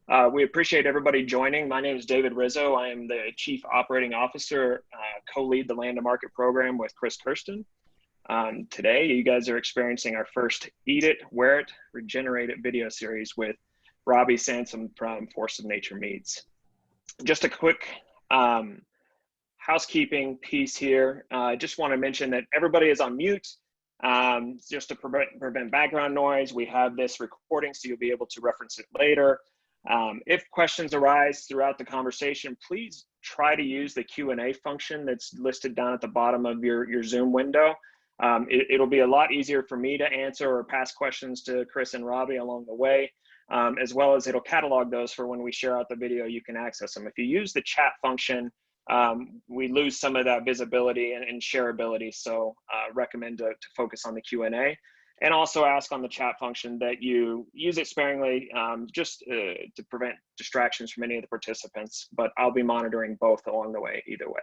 We appreciate everybody joining. My name is David Rizzo. I am the Chief Operating Officer, co-lead the Land to Market program with Chris Kirsten. Today, you guys are experiencing our first Eat It, Wear It, Regenerative video series with Robby Sansom from Force of Nature Meats. Just a quick housekeeping piece here. I just want to mention that everybody is on mute. Just to prevent background noise, we have this recording so you'll be able to reference it later. If questions arise throughout the conversation, please try to use the Q&A function that's listed down at the bottom of your Zoom window. It'll be a lot easier for me to answer or pass questions to Chris and Robby along the way, as well as it'll catalog those for when we share out the video, you can access them. If you use the chat function, we lose some of that visibility and shareability, so recommend to focus on the Q&A. And also ask on the chat function that you use it sparingly, just to prevent distractions from any of the participants, but I'll be monitoring both along the way, either way.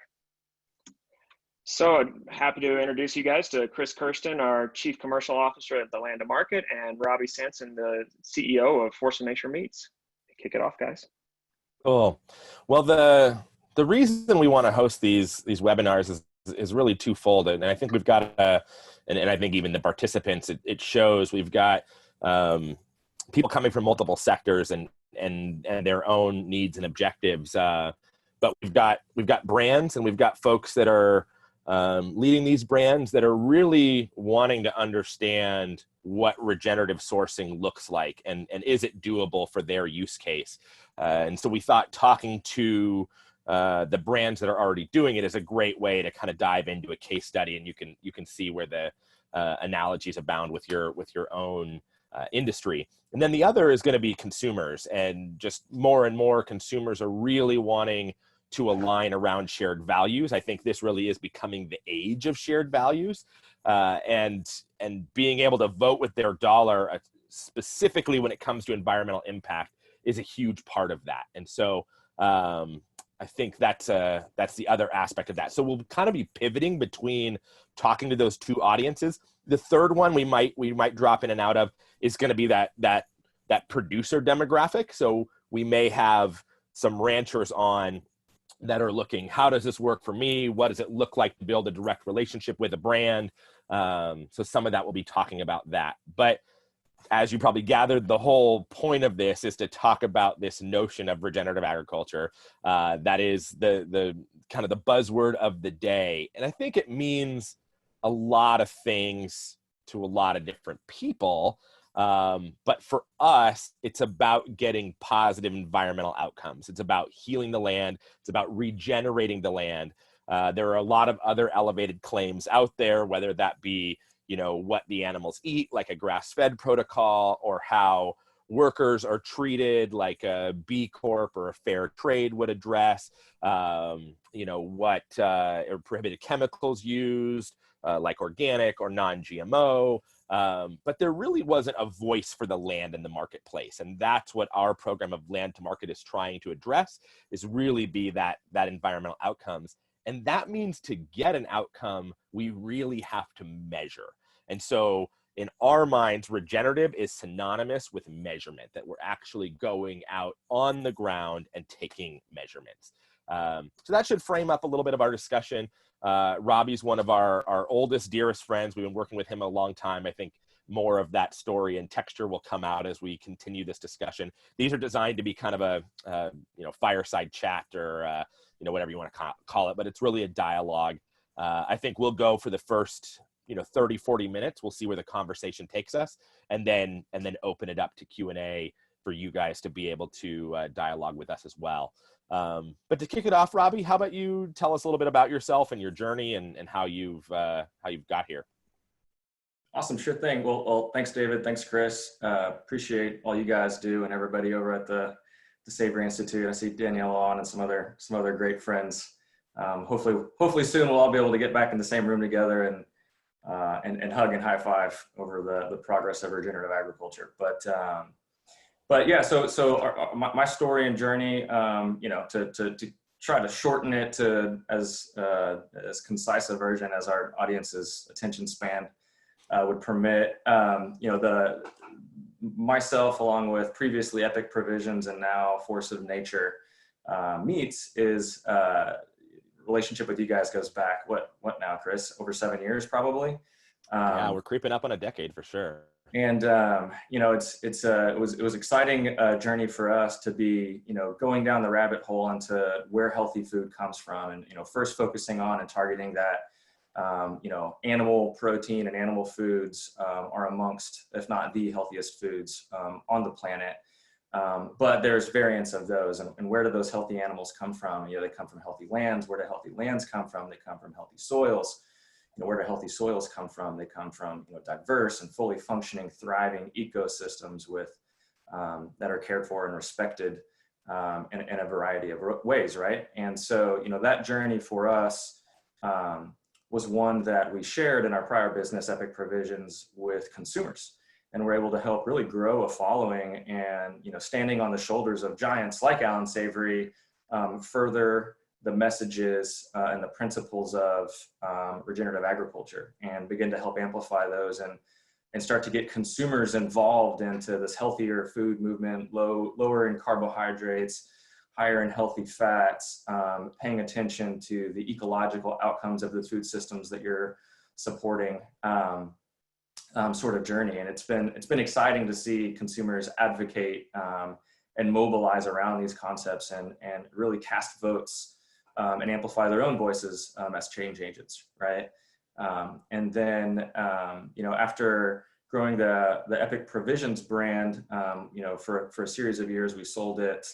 So I'm happy to introduce you guys to Chris Kirsten, our Chief Commercial Officer at the Land to Market, and Robby Sansom, the CEO of Force of Nature Meats. Kick it off, guys. Cool. Well, the reason we want to host these webinars is really twofold, and I think we've got and I think even the participants, it shows we've got people coming from multiple sectors and their own needs and objectives. But we've got brands, and we've got folks that are leading these brands that are really wanting to understand what regenerative sourcing looks like, and is it doable for their use case. And so we thought talking to the brands that are already doing it is a great way to kind of dive into a case study, and you can see where the analogies abound with your own industry. And then the other is going to be consumers, and just more and more consumers are really wanting to align around shared values. I think this really is becoming the age of shared values, and being able to vote with their dollar, specifically when it comes to environmental impact, is a huge part of that. And so I think that's the other aspect of that. So we'll kind of be pivoting between talking to those two audiences. The third one we might drop in and out of is going to be that producer demographic. So we may have some ranchers on that are looking, how does this work for me? What does it look like to build a direct relationship with a brand? So some of that will be talking about that. But as you probably gathered, the whole point of this is to talk about this notion of regenerative agriculture. That is the kind of the buzzword of the day. And I think it means a lot of things to a lot of different people. But for us, it's about getting positive environmental outcomes. It's about healing the land. It's about regenerating the land. There are a lot of other elevated claims out there, whether that be what the animals eat, like a grass-fed protocol, or how workers are treated, like a B Corp or a fair trade would address, what prohibited chemicals used, like organic or non-GMO. But there really wasn't a voice for the land in the marketplace. And that's what our program of Land to Market is trying to address, is really be that environmental outcomes. And that means to get an outcome, we really have to measure. And so in our minds, regenerative is synonymous with measurement, that we're actually going out on the ground and taking measurements. So that should frame up a little bit of our discussion. Robby's one of our oldest, dearest friends. We've been working with him a long time. I think more of that story and texture will come out as we continue this discussion. These are designed to be kind of a fireside chat, or whatever you want to call it, but it's really a dialogue. I think we'll go for the first 30, 40 minutes. We'll see where the conversation takes us, and then open it up to Q&A for you guys to be able to dialogue with us as well. But to kick it off, Robby, how about you tell us a little bit about yourself and your journey and how you've got here? Awesome, sure thing. Well, thanks, David. Thanks, Chris. Appreciate all you guys do, and everybody over at the Savory Institute. I see Danielle on, and some other great friends. Hopefully soon we'll all be able to get back in the same room together and hug and high five over the progress of regenerative agriculture. But yeah, so my story and journey, to try to shorten it to as concise a version as our audience's attention span would permit. myself, along with previously Epic Provisions and now Force of Nature Meats, is relationship with you guys goes back, what now, Chris? Over 7 years, probably. Yeah, we're creeping up on a decade for sure. And you know, it was exciting journey for us to be, you know, going down the rabbit hole into where healthy food comes from, and, you know, first focusing on and targeting that, you know, animal protein and animal foods are amongst, if not the healthiest foods on the planet. But there's variants of those, and where do those healthy animals come from? You know, they come from healthy lands. Where do healthy lands come from? They come from healthy soils. You know, where do healthy soils come from? They come from, you know, diverse and fully functioning, thriving ecosystems with that are cared for and respected in a variety of ways, right? And so, you know, that journey for us was one that we shared in our prior business, Epic Provisions, with consumers. And we're able to help really grow a following, and, you know, standing on the shoulders of giants like Alan Savory, further the messages and the principles of regenerative agriculture, and begin to help amplify those, and start to get consumers involved into this healthier food movement, lower in carbohydrates, higher in healthy fats, paying attention to the ecological outcomes of the food systems that you're supporting. Sort of journey. And it's been exciting to see consumers advocate and mobilize around these concepts, and really cast votes and amplify their own voices as change agents, right? And then, you know, after growing the Epic Provisions brand, you know, for a series of years, we sold it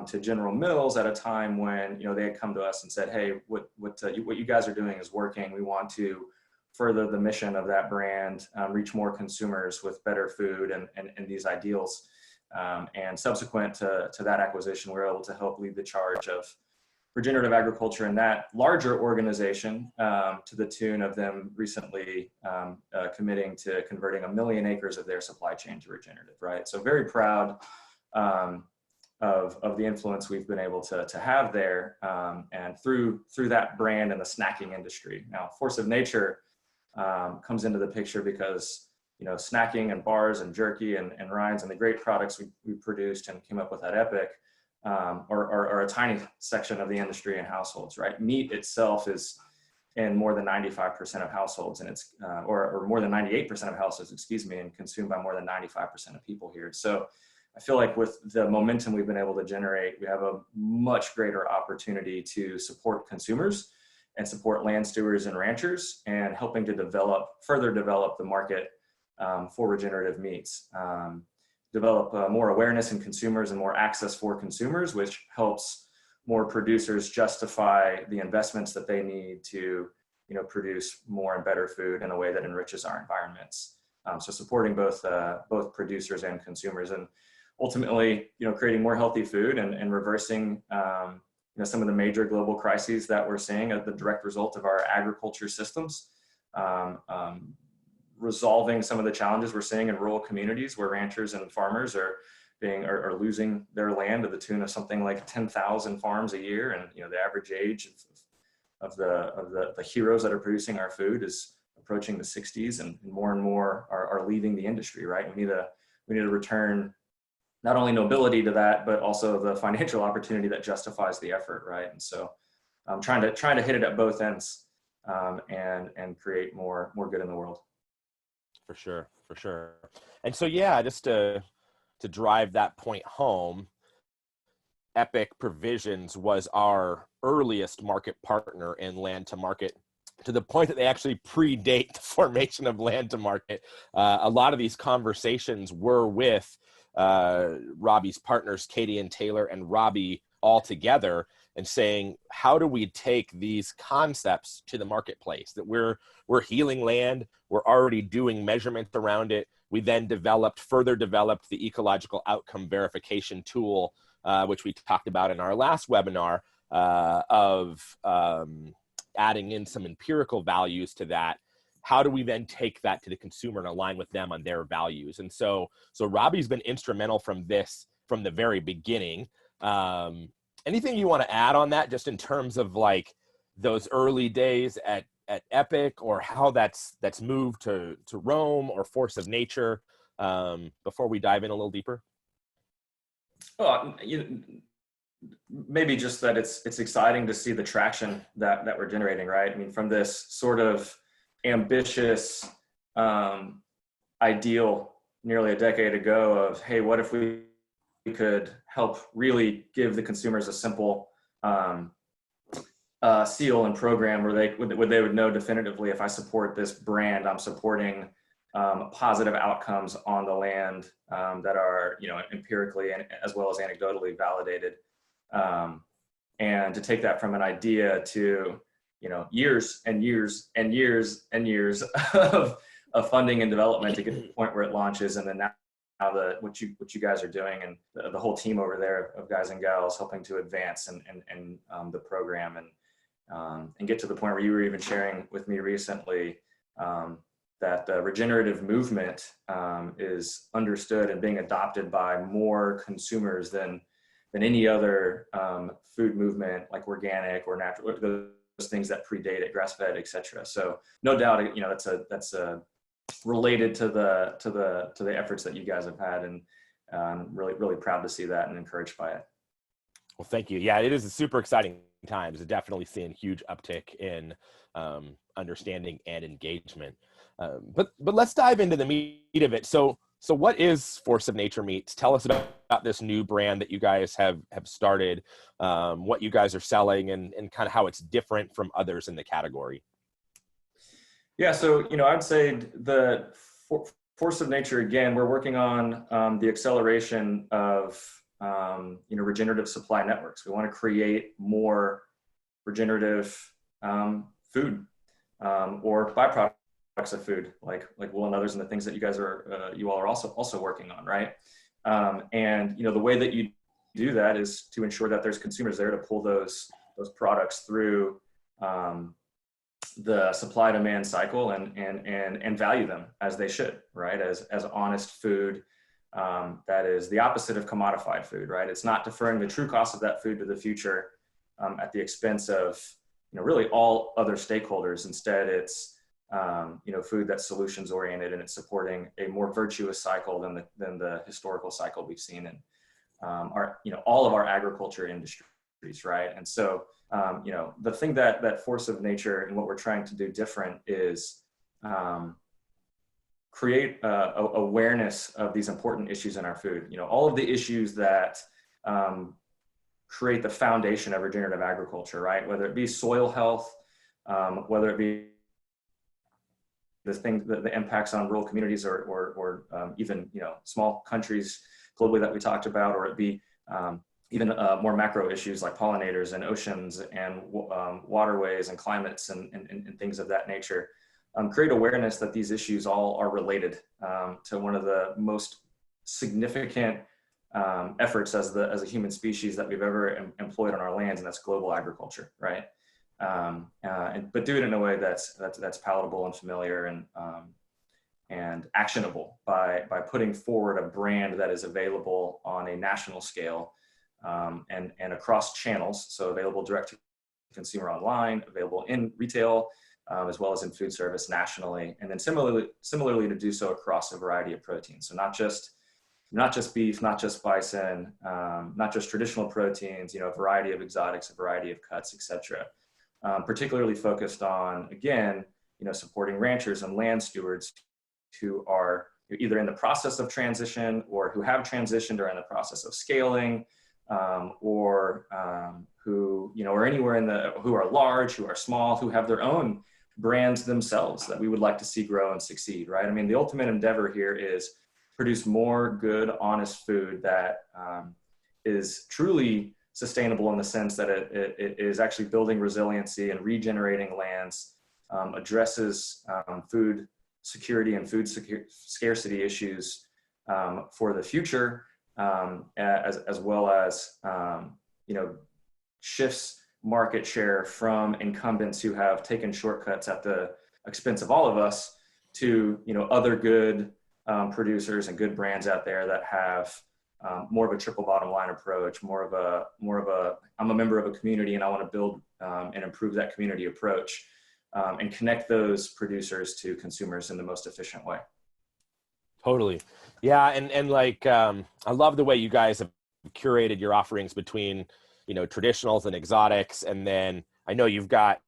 to General Mills at a time when, you know, they had come to us and said, hey, what you guys are doing is working. We want to further the mission of that brand, reach more consumers with better food and these ideals. And subsequent to that acquisition, we were able to help lead the charge of regenerative agriculture in that larger organization, to the tune of them recently committing to converting 1 million acres of their supply chain to regenerative, right? So very proud of the influence we've been able to have there, and through that brand and the snacking industry. Now, Force of Nature comes into the picture because, you know, snacking and bars and jerky and rinds and the great products we produced and came up with at Epic are a tiny section of the industry and households, right? Meat itself is in more than 95% of households, and it's or more than 98% of households, excuse me, and consumed by more than 95% of people here. So I feel like with the momentum we've been able to generate, we have a much greater opportunity to support consumers and support land stewards and ranchers, and helping to further develop the market for regenerative meats. Develop more awareness in consumers and more access for consumers, which helps more producers justify the investments that they need to, you know, produce more and better food in a way that enriches our environments. So supporting both producers and consumers, and ultimately, you know, creating more healthy food and reversing you know, some of the major global crises that we're seeing as the direct result of our agriculture systems, resolving some of the challenges we're seeing in rural communities where ranchers and farmers are losing their land to the tune of something like 10,000 farms a year. And, you know, the average age of the heroes that are producing our food is approaching the 60s, and more are leaving the industry, right? We need to return not only nobility to that, but also the financial opportunity that justifies the effort, right? And so I'm trying to hit it at both ends, and create more good in the world. For sure. And so, yeah, just to drive that point home, Epic Provisions was our earliest market partner in Land to Market, to the point that they actually predate the formation of Land to Market. A lot of these conversations were with Robby's partners, Katie and Taylor and Robby, all together, and saying, how do we take these concepts to the marketplace? That we're healing land, we're already doing measurement around it. We then further developed the ecological outcome verification tool, which we talked about in our last webinar, of adding in some empirical values to that. How do we then take that to the consumer and align with them on their values? And so Robby's been instrumental from the very beginning. Anything you want to add on that, just in terms of like those early days at Epic, or how that's moved to Rome or Force of Nature? before we dive in a little deeper? Oh, maybe just that it's exciting to see the traction that we're generating, right? I mean, from this sort of ambitious ideal nearly a decade ago of, hey, what if we could help really give the consumers a simple seal and program where they would know definitively, if I support this brand, I'm supporting positive outcomes on the land that are, empirically and as well as anecdotally validated. And to take that from an idea to, years and years and years and years of funding and development to get to the point where it launches. And then now what you guys are doing, and the whole team over there of guys and gals helping to advance and the program and get to the point where you were even sharing with me recently that the regenerative movement is understood and being adopted by more consumers than any other food movement, like organic or natural, those things that predate it, grass-fed, et cetera. So no doubt, that's related to the efforts that you guys have had, and really proud to see that and encouraged by it. Well, thank you. Yeah, it is a super exciting times. Definitely seeing huge uptick in understanding and engagement. But let's dive into the meat of it. So what is Force of Nature Meats? Tell us about this new brand that you guys have started, what you guys are selling, and kind of how it's different from others in the category. Yeah, so I'd say the Force of Nature, again, we're working on the acceleration of regenerative supply networks. We want to create more regenerative food or byproducts of food, like wool and others, and the things that you all are also working on, right? And the way that you do that is to ensure that there's consumers there to pull those products through the supply demand cycle and value them as they should, right? As honest food that is the opposite of commodified food, right? It's not deferring the true cost of that food to the future at the expense of really all other stakeholders. Instead, it's food that's solutions oriented, and it's supporting a more virtuous cycle than the historical cycle we've seen in all of our agriculture industries, right? And so the thing that Force of Nature and what we're trying to do different is create awareness of these important issues in our food. All of the issues that create the foundation of regenerative agriculture, right? Whether it be soil health, whether it be the impacts on rural communities or even small countries globally that we talked about, or it be even more macro issues like pollinators and oceans and waterways and climates and things of that nature. Create awareness that these issues all are related to one of the most significant efforts as a human species that we've ever employed on our lands, and that's global agriculture, right? But do it in a way that's palatable and familiar and actionable by putting forward a brand that is available on a national scale and across channels, so available direct to consumer online, available in retail, as well as in food service nationally, and then similarly to do so across a variety of proteins. So not just beef, not just bison, not just traditional proteins, a variety of exotics, a variety of cuts, etc. Particularly focused on, again, supporting ranchers and land stewards who are either in the process of transition or who have transitioned or in the process of scaling, or who, are anywhere who are large, who are small, who have their own brands themselves that we would like to see grow and succeed, right? I mean, the ultimate endeavor here is produce more good, honest food that is truly sustainable in the sense that it is actually building resiliency and regenerating lands, addresses food security and food scarcity issues for the future, as well as shifts market share from incumbents who have taken shortcuts at the expense of all of us to other good producers and good brands out there that have more of a triple bottom line approach, more of a I'm a member of a community and I want to build and improve that community approach, and connect those producers to consumers in the most efficient way. Totally. Yeah. And like, I love the way you guys have curated your offerings between, you know, traditionals and exotics. And then I know you've got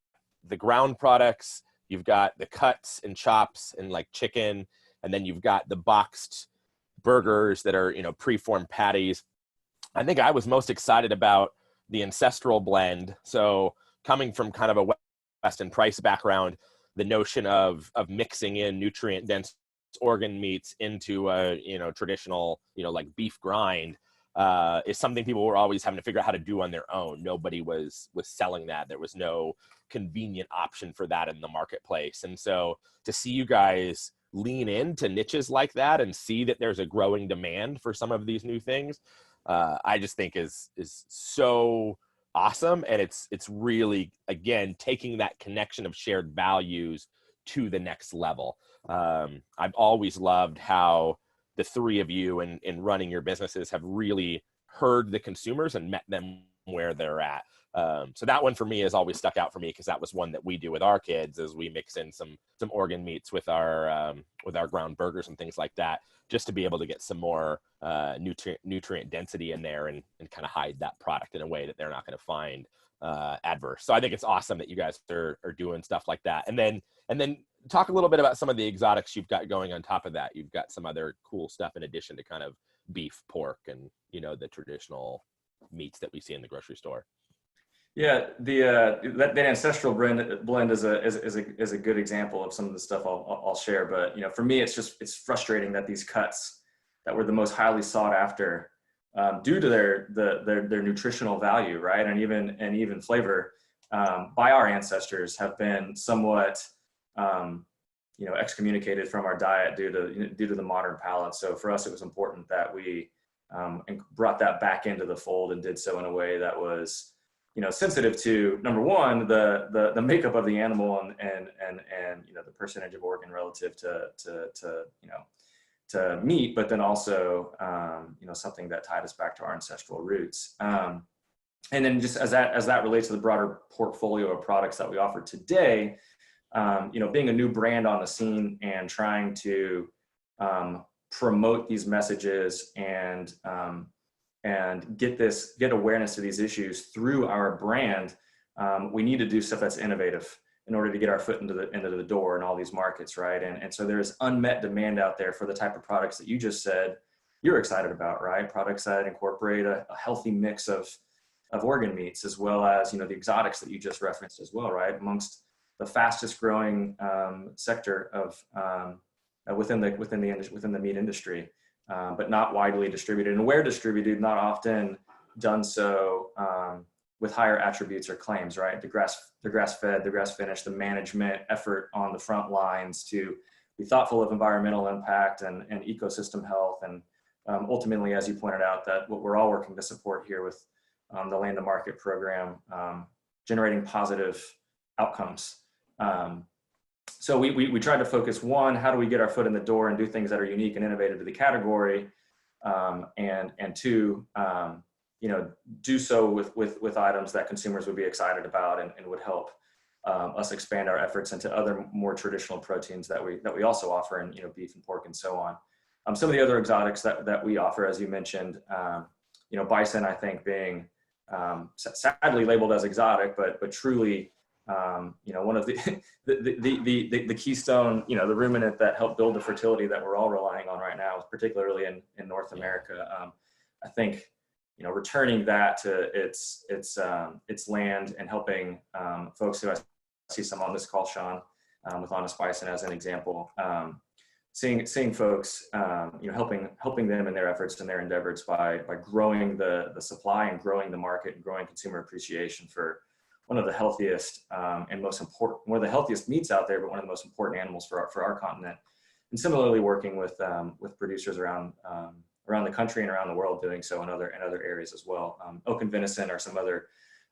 the ground products, you've got the cuts and chops and like chicken, and then you've got the boxed burgers that are, you know, preformed patties. I think I was most excited about the Ancestral Blend. So coming from kind of a Weston Price background, the notion of mixing in nutrient dense organ meats into a, you know, traditional, you know, like beef grind, is something people were always having to figure out how to do on their own. Nobody was selling that. There was no convenient option for that in the marketplace. And so to see you guys lean into niches like that and see that there's a growing demand for some of these new things, I just think is so awesome. And it's really, again, taking that connection of shared values to the next level. I've always loved how the three of you in running your businesses have really heard the consumers and met them where they're at. So that one for me has always stuck out for me, because that was one that we do with our kids, is we mix in some organ meats with our ground burgers and things like that, just to be able to get some more nutrient density in there and kind of hide that product in a way that they're not going to find adverse. So I think it's awesome that you guys are doing stuff like that. And then talk a little bit about some of the exotics you've got going on top of that. You've got some other cool stuff in addition to kind of beef, pork, and, you know, the traditional meats that we see in the grocery store. Yeah, that Ancestral Blend is a good example of some of the stuff I'll share. But, you know, for me, it's frustrating that these cuts that were the most highly sought after, due to their nutritional value, right, and even flavor, by our ancestors, have been somewhat, you know, excommunicated from our diet due to the modern palate. So for us, it was important that we brought that back into the fold, and did so in a way that was, you know, sensitive to, number one, the makeup of the animal and you know, the percentage of organ relative to you know, to meat, but then also you know, something that tied us back to our ancestral roots. And then just as that relates to the broader portfolio of products that we offer today, you know, being a new brand on the scene and trying to promote these messages and get awareness to these issues through our brand, we need to do stuff that's innovative in order to get our foot into the door in all these markets, right? And so there's unmet demand out there for the type of products that you just said you're excited about, right? Products that incorporate a healthy mix of organ meats, as well as, you know, the exotics that you just referenced as well, right? Amongst the fastest growing sector of within the meat industry. But not widely distributed, and where distributed, not often done so with higher attributes or claims, right? The grass-fed, the grass-finished, the management effort on the front lines to be thoughtful of environmental impact and ecosystem health, and ultimately, as you pointed out, that what we're all working to support here with the Land to Market program, generating positive outcomes. So we tried to focus, one, how do we get our foot in the door and do things that are unique and innovative to the category, and two, you know, do so with items that consumers would be excited about and would help us expand our efforts into other more traditional proteins that we also offer, and, you know, beef and pork and so on. Some of the other exotics that we offer, as you mentioned, you know, bison, I think, being sadly labeled as exotic, but truly, you know, one of the keystone, you know, the ruminant that helped build the fertility that we're all relying on right now, particularly in North America. I think, you know, returning that to its land and helping folks who I see some on this call, Sean, with Honest Bison as an example, seeing folks, you know, helping them in their efforts and their endeavors by growing the supply and growing the market and growing consumer appreciation for one of the healthiest and most important, one of the healthiest meats out there, but one of the most important animals for our continent. And similarly, working with producers around the country and around the world, doing so in other areas as well. Elk and venison are some other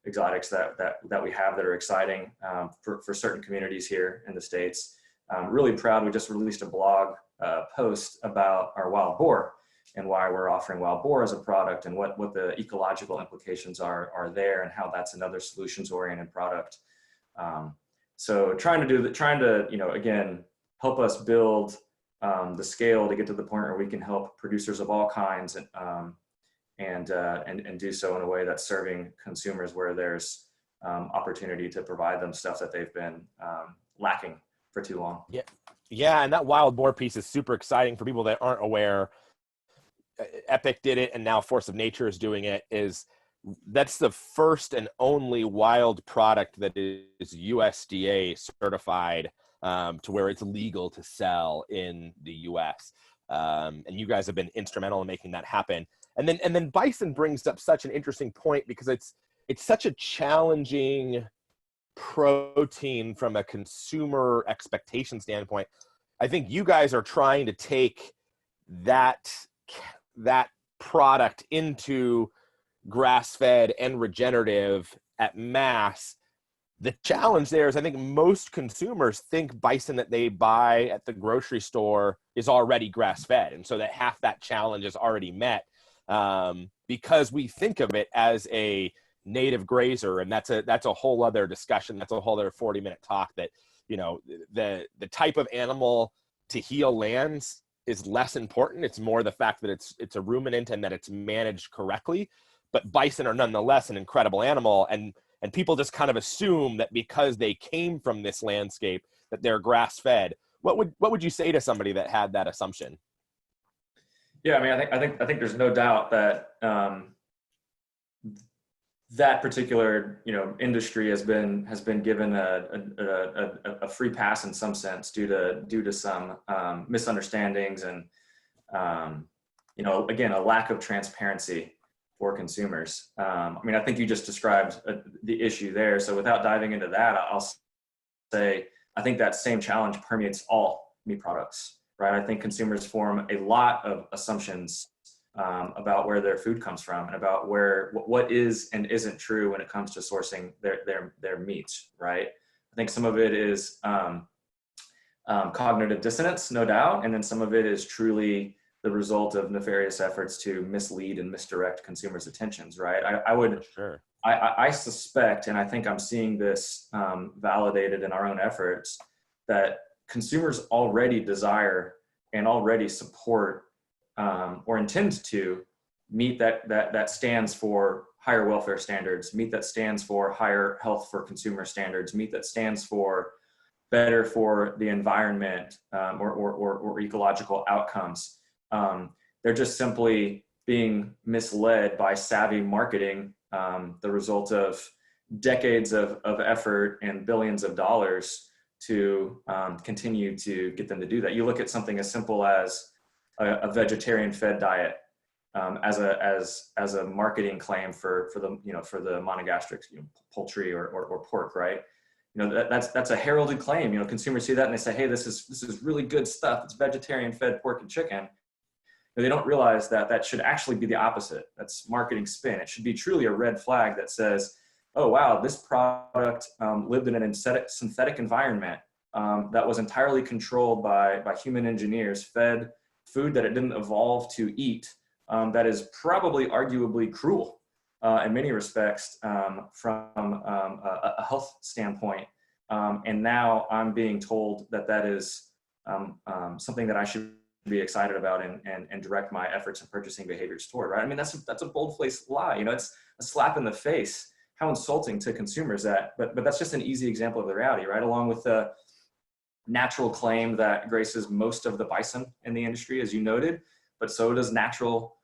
exotics that we have that are exciting for certain communities here in the States. Really proud, we just released a blog post about our wild boar and why we're offering wild boar as a product, and what the ecological implications are there, and how that's another solutions-oriented product. So trying to, you know, again, help us build the scale to get to the point where we can help producers of all kinds and do so in a way that's serving consumers where there's opportunity to provide them stuff that they've been lacking for too long. Yeah. Yeah. And that wild boar piece is super exciting for people that aren't aware. Epic did it, and now Force of Nature is doing it. That's the first and only wild product that is USDA certified to where it's legal to sell in the US. And you guys have been instrumental in making that happen. And then bison brings up such an interesting point because it's such a challenging protein from a consumer expectation standpoint. I think you guys are trying to take that product into grass-fed and regenerative at mass. The challenge there is I think most consumers think bison that they buy at the grocery store is already grass-fed, and so that half that challenge is already met because we think of it as a native grazer, and that's a whole other discussion. That's a whole other 40-minute talk. That the type of animal to heal lands is less important. It's more the fact that it's a ruminant and that it's managed correctly. But bison are nonetheless an incredible animal, and people just kind of assume that because they came from this landscape that they're grass-fed. What would you say to somebody that had that assumption? Yeah, I mean, I think there's no doubt that that particular industry has been given a free pass in some sense due to some misunderstandings and again, a lack of transparency for consumers. I mean, I think you just described the issue there. So without diving into that, I'll say I think that same challenge permeates all meat products, right? I think consumers form a lot of assumptions about where their food comes from and about what is and isn't true when it comes to sourcing their meats, right? I think some of it is cognitive dissonance, no doubt, and then some of it is truly the result of nefarious efforts to mislead and misdirect consumers' attentions, right? I suspect, and I think I'm seeing this validated in our own efforts, that consumers already desire and already support or intend to meat that stands for higher welfare standards, meat that stands for higher health for consumer standards, meat that stands for better for the environment or ecological outcomes. They're just simply being misled by savvy marketing, the result of decades of effort and billions of dollars to continue to get them to do that. You look at something as simple as a vegetarian fed diet as a marketing claim for the monogastric poultry or pork, right? That's a heralded claim. Consumers see that and they say, hey, this is really good stuff. It's vegetarian fed pork and chicken. And they don't realize that should actually be the opposite. That's marketing spin. It should be truly a red flag that says, oh wow, this product lived in an synthetic environment that was entirely controlled by human engineers, fed food that it didn't evolve to eat, that is probably arguably cruel in many respects from a health standpoint. And now I'm being told that is something that I should be excited about and direct my efforts and purchasing behaviors toward, right? I mean, that's a bold-faced lie. It's a slap in the face. How insulting to consumers but that's just an easy example of the reality, right? Along with the natural claim that graces most of the bison in the industry, as you noted, but so does natural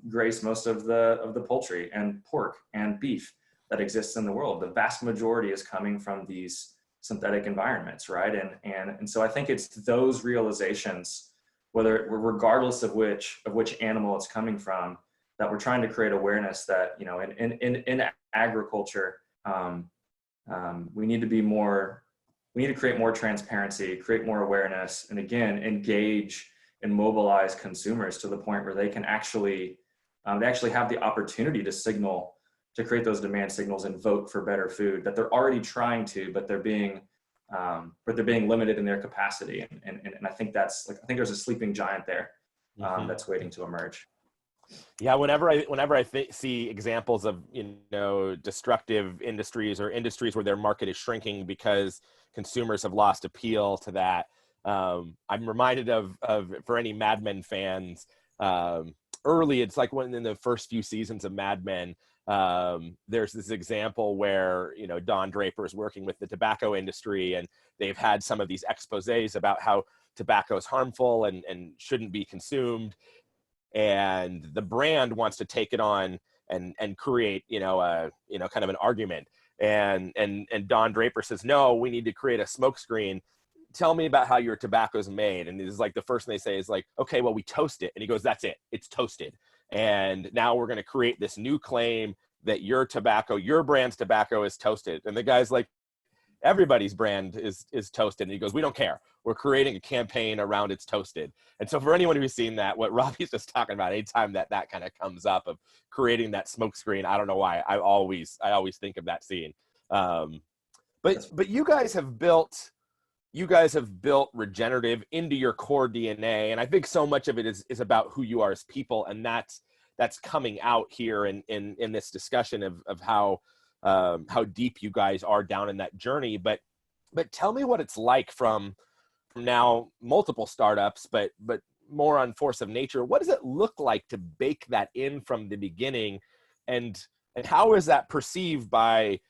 grace most of the poultry and pork and beef that exists in the world. The vast majority is coming from these synthetic environments, right? And so I think it's those realizations, regardless of which animal it's coming from, that we're trying to create awareness that in agriculture we need to create more transparency, create more awareness, and again engage and mobilize consumers to the point where they can actually have the opportunity to create those demand signals and vote for better food that they're already trying to, but they're being limited in their capacity. And I think I think there's a sleeping giant there that's waiting to emerge. Yeah, whenever I see examples of destructive industries or industries where their market is shrinking because consumers have lost appeal to that, I'm reminded of for any Mad Men fans, early, it's like when in the first few seasons of Mad Men, there's this example where, you know, Don Draper is working with the tobacco industry, and they've had some of these exposés about how tobacco is harmful and shouldn't be consumed. And the brand wants to take it on and create, kind of an argument. And Don Draper says, no, we need to create a smokescreen. Tell me about how your tobacco is made. And this is like the first thing they say is like, okay, well, we toast it. And he goes, that's it. It's toasted. And now we're going to create this new claim that your brand's tobacco is toasted. And the guy's like, everybody's brand is toasted. And he goes, we don't care. We're creating a campaign around it's toasted. And so for anyone who's seen that, what Robby's just talking about, anytime that kind of comes up of creating that smoke screen, I don't know why, I always think of that scene. But you guys have built Regenerative into your core DNA. And I think so much of it is about who you are as people. And that's coming out here in this discussion of how deep you guys are down in that journey. But tell me what it's like from now multiple startups, but more on force of nature. What does it look like to bake that in from the beginning? And how is that perceived by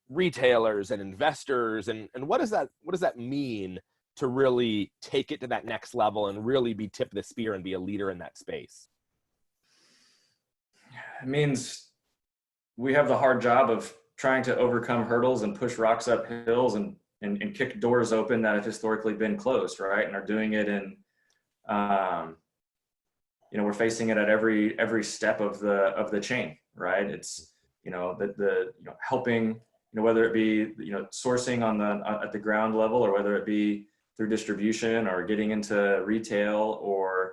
retailers and investors? And what does that mean to really take it to that next level and really be tip of the spear and be a leader in that space? It means we have the hard job of trying to overcome hurdles and push rocks up hills and kick doors open that have historically been closed, right? And are doing it in, we're facing it at every step of the chain, right? It's, helping, whether it be, sourcing at the ground level, or whether it be through distribution or getting into retail, or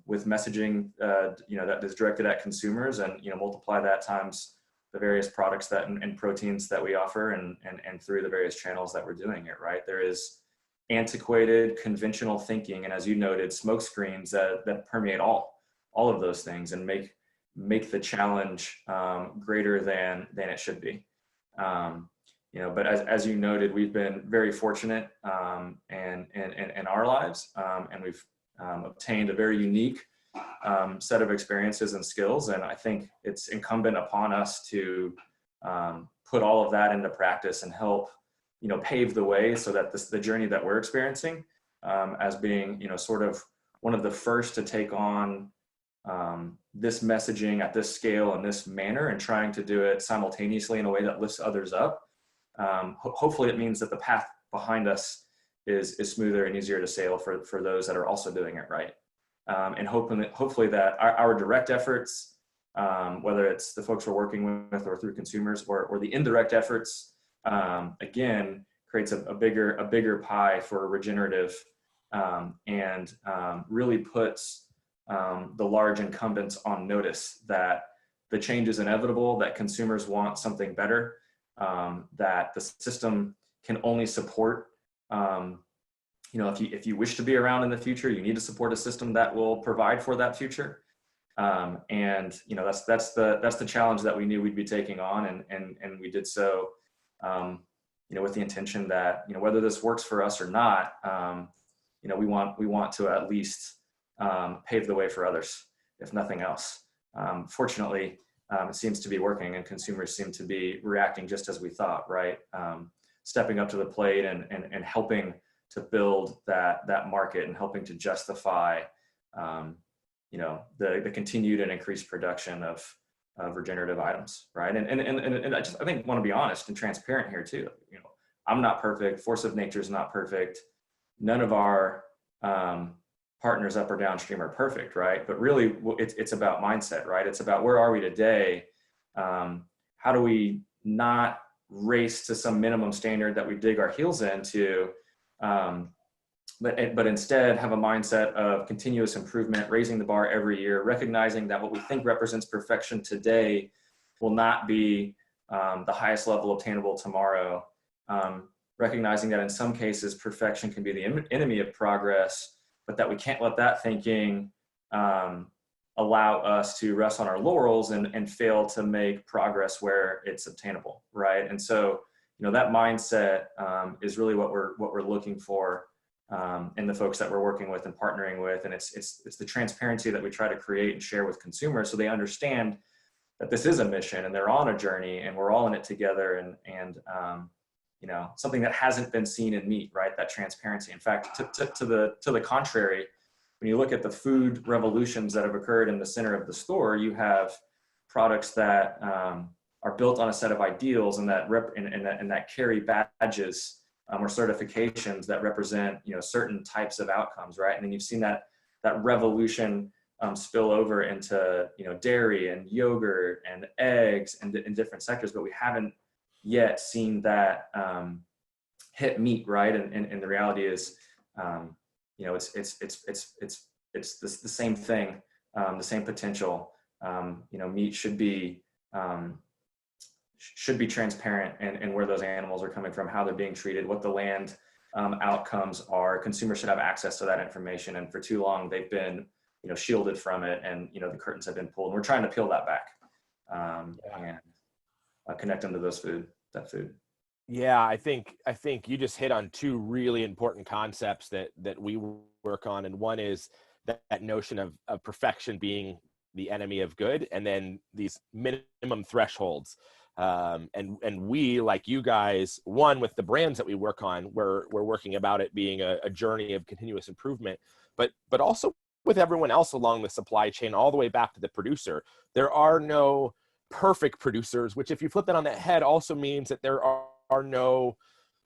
with messaging, that is directed at consumers, and, multiply that times the various products and proteins that we offer, and through the various channels that we're doing it, right? There is antiquated conventional thinking, and as you noted, smoke screens that permeate all of those things and make the challenge greater than it should be. But as you noted, we've been very fortunate in our lives, and we've obtained a very unique set of experiences and skills. And I think it's incumbent upon us to put all of that into practice and help, pave the way so that the journey that we're experiencing, as being, sort of one of the first to take on this messaging at this scale and this manner, and trying to do it simultaneously in a way that lifts others up. Hopefully it means that the path behind us is smoother and easier to sail for those that are also doing it right. And hopefully that our direct efforts, whether it's the folks we're working with or through consumers, or the indirect efforts, again, creates a bigger pie for Regenerative, and really puts the large incumbents on notice that the change is inevitable, that consumers want something better, that the system can only support. If you wish to be around in the future, you need to support a system that will provide for that future. And that's the challenge that we knew we'd be taking on, and we did so, with the intention that, whether this works for us or not, we want to at least pave the way for others, if nothing else. Fortunately, it seems to be working, and consumers seem to be reacting just as we thought, right? Stepping up to the plate and helping to build that market, and helping to justify, the continued and increased production of regenerative items, right? And I think want to be honest and transparent here too. I'm not perfect. Force of nature is not perfect. None of our partners up or downstream are perfect, right? But really, it's about mindset, right? It's about where are we today? How do we not race to some minimum standard that we dig our heels into, but instead have a mindset of continuous improvement, raising the bar every year, recognizing that what we think represents perfection today will not be the highest level obtainable tomorrow. Recognizing that in some cases, perfection can be the enemy of progress, but that we can't let that thinking allow us to rest on our laurels and fail to make progress where it's obtainable, right? And so, that mindset is really what we're looking for and the folks that we're working with and partnering with. And it's the transparency that we try to create and share with consumers so they understand that this is a mission and they're on a journey and we're all in it together. And you know, something that hasn't been seen in meat, right? That transparency. In fact, to the contrary, when you look at the food revolutions that have occurred in the center of the store, you have products that are built on a set of ideals and that carry badges or certifications that represent, you know, certain types of outcomes, right? And then you've seen that revolution spill over into, you know, dairy and yogurt and eggs and in different sectors, but we haven't yet seen that hit meat, right? And the reality is, you know, it's the same thing, the same potential. You know, meat should be transparent and where those animals are coming from, how they're being treated, what the land outcomes are. Consumers should have access to that information. And for too long, they've been, you know, shielded from it, and, you know, the curtains have been pulled. And we're trying to peel that back and connect them to that food. Yeah, I think you just hit on two really important concepts that we work on, and one is that notion of perfection being the enemy of good, and then these minimum thresholds. And we, like you guys, one, with the brands that we work on, we're working about it being a journey of continuous improvement, but also with everyone else along the supply chain, all the way back to the producer. There are no perfect producers, which, if you flip that on that head, also means that there are no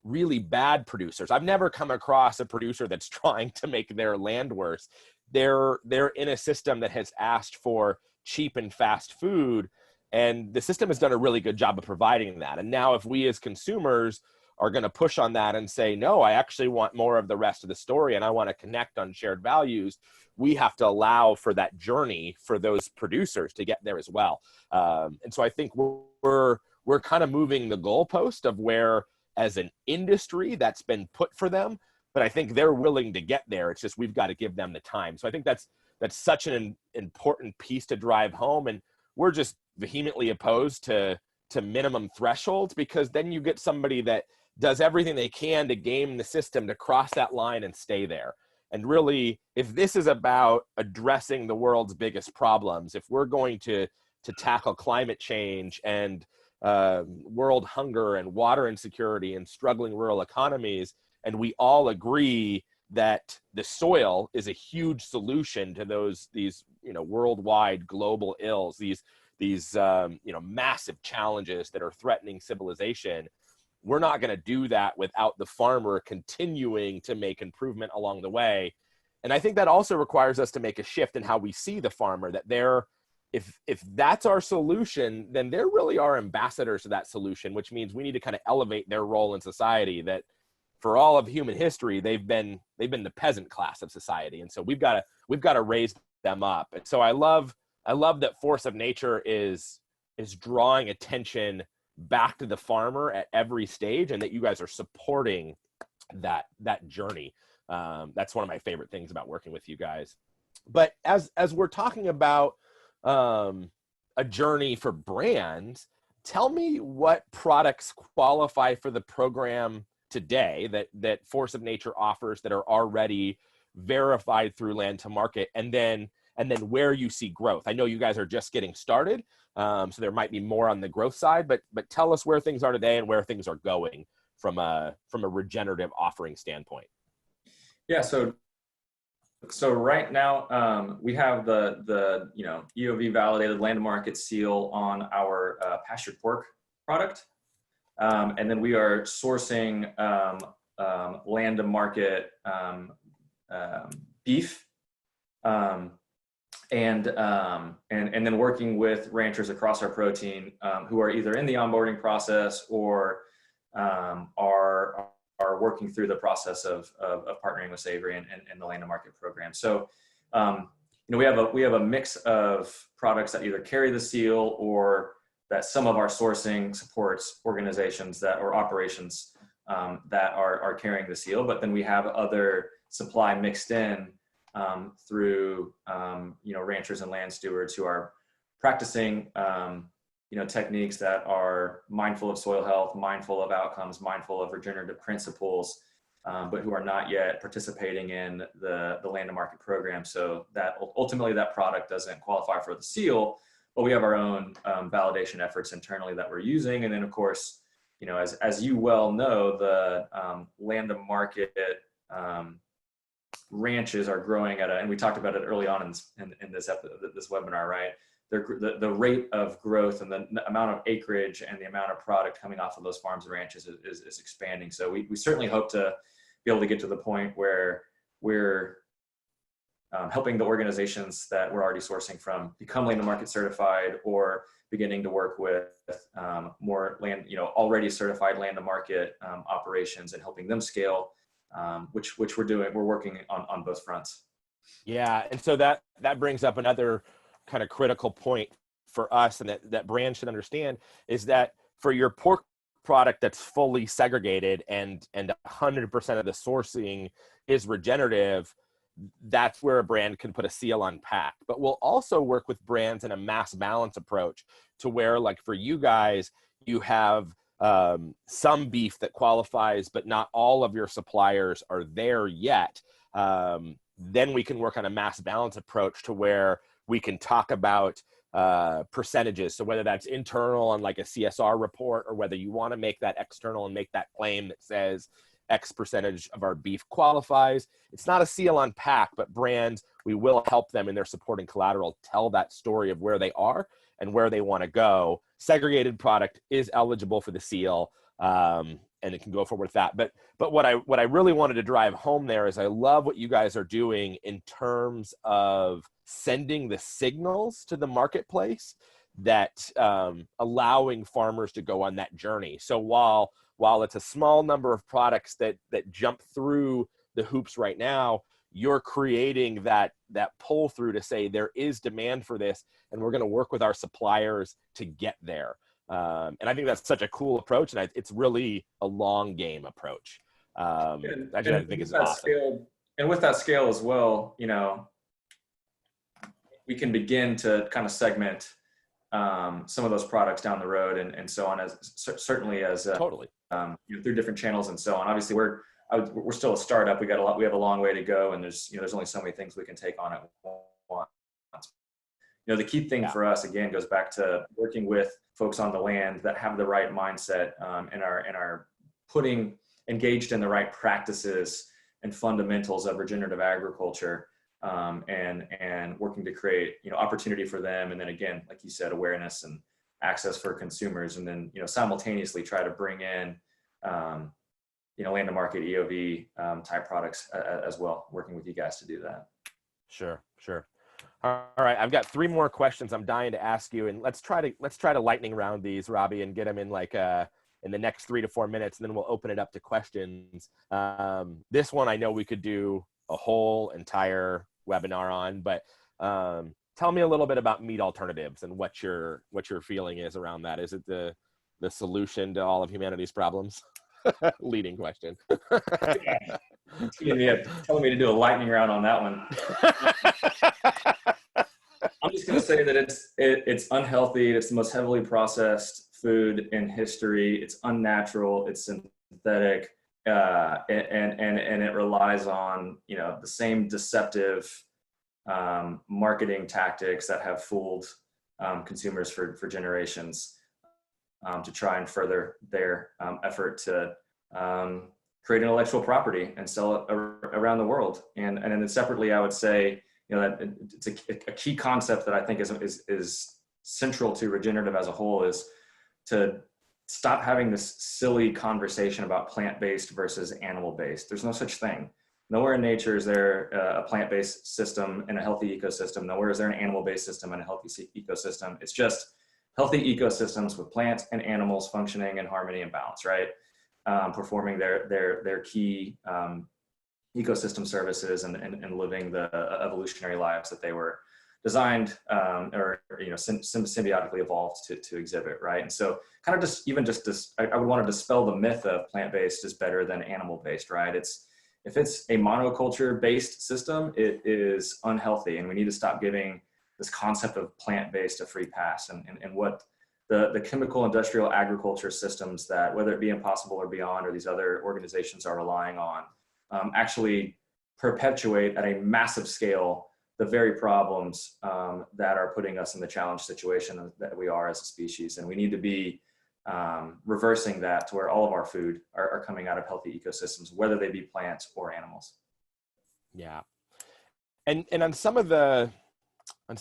really bad producers. I've never come across a producer that's trying to make their land worse. They're in a system that has asked for cheap and fast food, and the system has done a really good job of providing that. And now if we as consumers are going to push on that and say, no, I actually want more of the rest of the story and I want to connect on shared values, we have to allow for that journey for those producers to get there as well. And so I think we're kind of moving the goalpost of where, as an industry, that's been put for them, but I think they're willing to get there. It's just, we've got to give them the time. So I think that's such an important piece to drive home. And we're just vehemently opposed to minimum thresholds, because then you get somebody that does everything they can to game the system to cross that line and stay there. And really, if this is about addressing the world's biggest problems, if we're going to tackle climate change and world hunger and water insecurity and struggling rural economies, and we all agree that the soil is a huge solution to these worldwide global ills, these massive challenges that are threatening civilization, we're not going to do that without the farmer continuing to make improvement along the way. And I think that also requires us to make a shift in how we see the farmer, that if that's our solution, then they're really our ambassadors to that solution, which means we need to kind of elevate their role in society. That for all of human history, they've been the peasant class of society. And so we've got to raise them up. And so I love that Force of Nature is drawing attention back to the farmer at every stage, and that you guys are supporting that journey. That's one of my favorite things about working with you guys. But as we're talking about a journey for brands, tell me what products qualify for the program today that Force of Nature offers that are already verified through Land to Market, and then where you see growth. I know you guys are just getting started, so there might be more on the growth side, but tell us where things are today and where things are going from a regenerative offering standpoint. Yeah, so right now we have the EOV validated Land to Market seal on our pastured pork product, and then we are sourcing Land to Market beef. And then working with ranchers across our protein who are either in the onboarding process or are working through the process of partnering with Savory and the Land to Market program. So we have a mix of products that either carry the seal or that some of our sourcing supports organizations or operations that are carrying the seal. But then we have other supply mixed in through ranchers and land stewards who are practicing techniques that are mindful of soil health, mindful of outcomes, mindful of regenerative principles, but who are not yet participating in the land to market program. So that ultimately that product doesn't qualify for the seal, but we have our own validation efforts internally that we're using. And then of course, you know, as you well know, the land to market ranches are growing at and we talked about it early on in this webinar, right? The rate of growth and the amount of acreage and the amount of product coming off of those farms and ranches is expanding. So we certainly hope to be able to get to the point where we're helping the organizations that we're already sourcing from become land to market certified, or beginning to work with more land, you know, already certified land to market operations, and helping them scale, which we're doing. We're working on both fronts. Yeah, and so that brings up another kind of critical point for us, and that brands should understand, is that for your pork product that's fully segregated and 100% of the sourcing is regenerative, that's where a brand can put a seal on pack. But we'll also work with brands in a mass balance approach, to where, like for you guys, you have some beef that qualifies, but not all of your suppliers are there yet. Then we can work on a mass balance approach to where we can talk about percentages. So whether that's internal on like a CSR report, or whether you want to make that external and make that claim that says X percentage of our beef qualifies. It's not a seal on pack, but brands, we will help them in their supporting collateral tell that story of where they are and where they want to go. Segregated product is eligible for the seal, and it can go forward with that. But what I really wanted to drive home there is, I love what you guys are doing in terms of sending the signals to the marketplace that allowing farmers to go on that journey. So while it's a small number of products that jump through the hoops right now, you're creating that pull through to say there is demand for this, and we're going to work with our suppliers to get there. And I think that's such a cool approach, and it's really a long game approach. I think is awesome. And with that scale as well, you know, we can begin to kind of segment some of those products down the road and so on, as certainly as totally you know, through different channels and so on. Obviously, we're still a startup. We have a long way to go, and there's only so many things we can take on at once. You know, the key thing for us again goes back to working with folks on the land that have the right mindset and are engaged in the right practices and fundamentals of regenerative agriculture. And working to create, you know, opportunity for them. And then again, like you said, awareness and access for consumers. And then, you know, simultaneously try to bring in, you know, land to market EOV type products as well, working with you guys to do that. Sure. All right. I've got 3 more questions I'm dying to ask you, and let's try to lightning round these, Robby, and get them in like in the next 3 to 4 minutes, and then we'll open it up to questions. This one I know we could do a whole entire webinar on, but tell me a little bit about meat alternatives and what your feeling is around that. Is it the solution to all of humanity's problems? Leading question. Telling me to do a lightning round on that one. I'm just going to say that it's unhealthy. It's the most heavily processed food in history. It's unnatural. It's synthetic. And it relies on, you know, the same deceptive marketing tactics that have fooled consumers for generations to try and further their effort to create intellectual property and sell it around the world. And then separately, I would say, you know, that it's a key concept that I think is central to regenerative as a whole, is to stop having this silly conversation about plant-based versus animal-based. There's no such thing. Nowhere in nature is there a plant-based system in a healthy ecosystem. Nowhere is there an animal-based system in a healthy ecosystem. It's just healthy ecosystems with plants and animals functioning in harmony and balance, right? Performing their key ecosystem services and living the evolutionary lives that they were designed or, you know, symbiotically evolved to exhibit, right? And so kind of I would want to dispel the myth of plant-based is better than animal-based, right? If it's a monoculture-based system, it is unhealthy, and we need to stop giving this concept of plant-based a free pass. And what the chemical industrial agriculture systems that, whether it be Impossible or Beyond or these other organizations are relying on, actually perpetuate at a massive scale the very problems that are putting us in the challenge situation that we are as a species. And we need to be reversing that to where all of our food are coming out of healthy ecosystems, whether they be plants or animals. Yeah. And on some of the I'm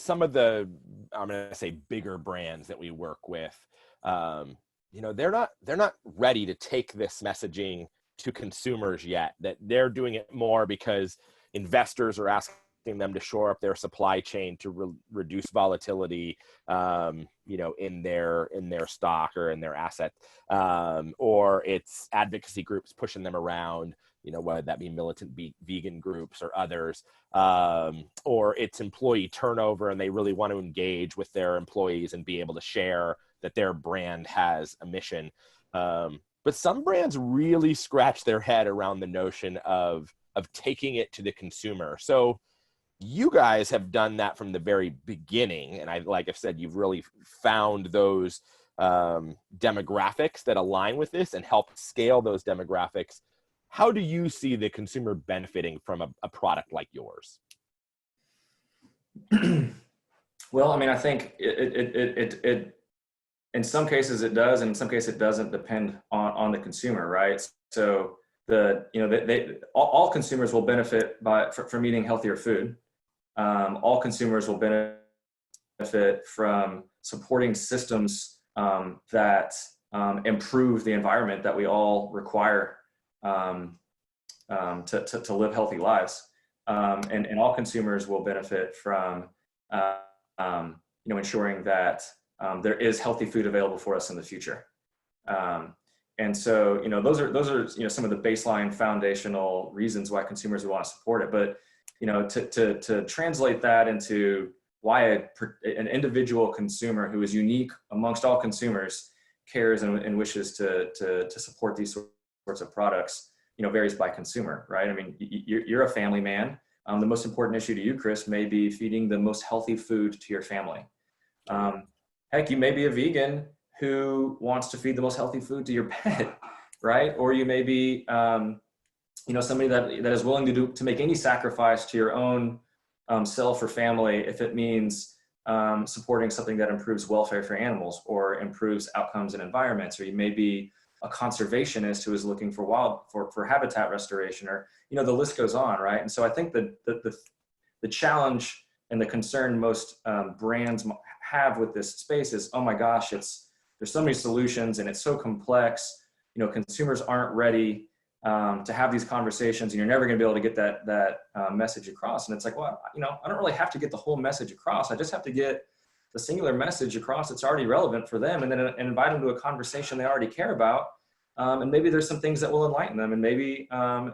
going to say bigger brands that we work with, you know, they're not ready to take this messaging to consumers yet. That they're doing it more because investors are asking them to shore up their supply chain to reduce volatility, you know, in their stock or in their asset, or it's advocacy groups pushing them around, you know, whether that be militant vegan groups or others, or it's employee turnover and they really want to engage with their employees and be able to share that their brand has a mission. But some brands really scratch their head around the notion of taking it to the consumer. So you guys have done that from the very beginning. And like I've said, you've really found those demographics that align with this and help scale those demographics. How do you see the consumer benefiting from a product like yours? Well, I mean, I think it in some cases it does, and in some cases it doesn't depend on the consumer, right? So all consumers will benefit from eating healthier food. All consumers will benefit from supporting systems that improve the environment that we all require to live healthy lives, and all consumers will benefit from ensuring that there is healthy food available for us in the future. And so those are some of the baseline foundational reasons why consumers would want to support it. But to translate that into why an individual consumer who is unique amongst all consumers cares and wishes to support these sorts of products, varies by consumer, right? I mean, you're a family man. The most important issue to you, Chris, may be feeding the most healthy food to your family. Heck, you may be a vegan who wants to feed the most healthy food to your pet, right? Or you may be, somebody that is willing to make any sacrifice to your own self or family if it means supporting something that improves welfare for animals or improves outcomes in environments. Or you may be a conservationist who is looking for habitat restoration, or the list goes on, right? And so I think that the challenge and the concern most brands have with this space is, oh my gosh, there's so many solutions and it's so complex. Consumers aren't ready to have these conversations, and you're never going to be able to get that message across. And it's like, well, I don't really have to get the whole message across. I just have to get the singular message across that's already relevant for them, and then invite them to a conversation they already care about. And maybe there's some things that will enlighten them. And maybe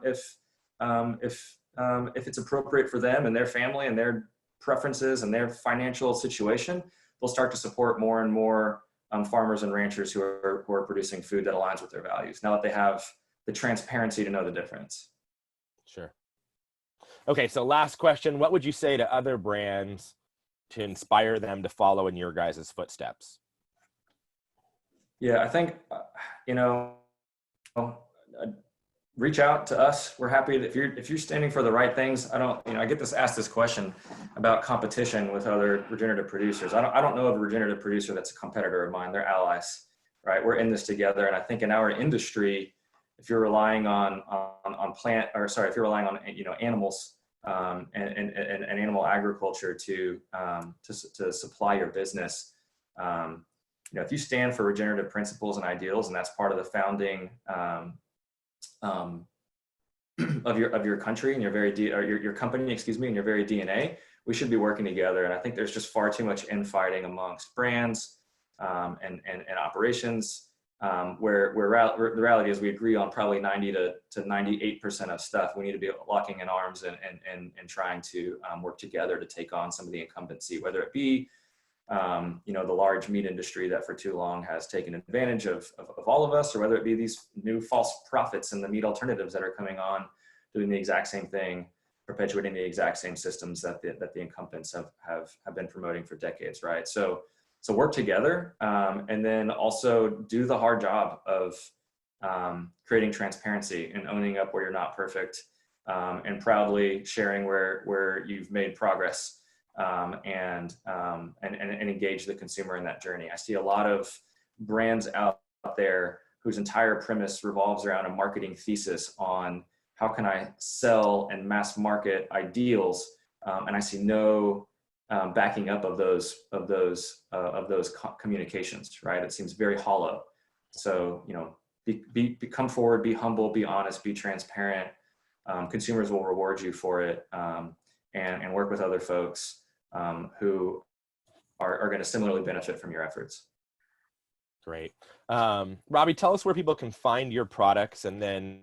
if it's appropriate for them and their family and their preferences and their financial situation, they'll start to support more and more farmers and ranchers who are producing food that aligns with their values, now that they have the transparency to know the difference. Sure. Okay, so last question. What would you say to other brands to inspire them to follow in your guys' footsteps? Yeah, I think, reach out to us. We're happy that if you're standing for the right things. I get asked this question about competition with other regenerative producers. I don't know of a regenerative producer that's a competitor of mine. They're allies, right? We're in this together. And I think in our industry, if you're relying on if you're relying on animals and animal agriculture to supply your business, if you stand for regenerative principles and ideals, and that's part of the founding of your country and your company, and your very DNA, we should be working together. And I think there's just far too much infighting amongst brands and operations. Where the reality is we agree on probably 90 to 98% of stuff. We need to be locking in arms and trying to work together to take on some of the incumbency, whether it be the large meat industry that for too long has taken advantage of all of us, or whether it be these new false prophets and the meat alternatives that are coming on, doing the exact same thing, perpetuating the exact same systems that the incumbents have been promoting for decades, right? So So work together, and then also do the hard job of creating transparency and owning up where you're not perfect, and proudly sharing where you've made progress, and engage the consumer in that journey. I see a lot of brands out there whose entire premise revolves around a marketing thesis on how can I sell and mass market ideals, and I see no backing up of those communications. Right? It seems very hollow. So come forward, be humble, be honest, be transparent. Consumers will reward you for it, and work with other folks who are going to similarly benefit from your efforts. Great. Robby, tell us where people can find your products, and then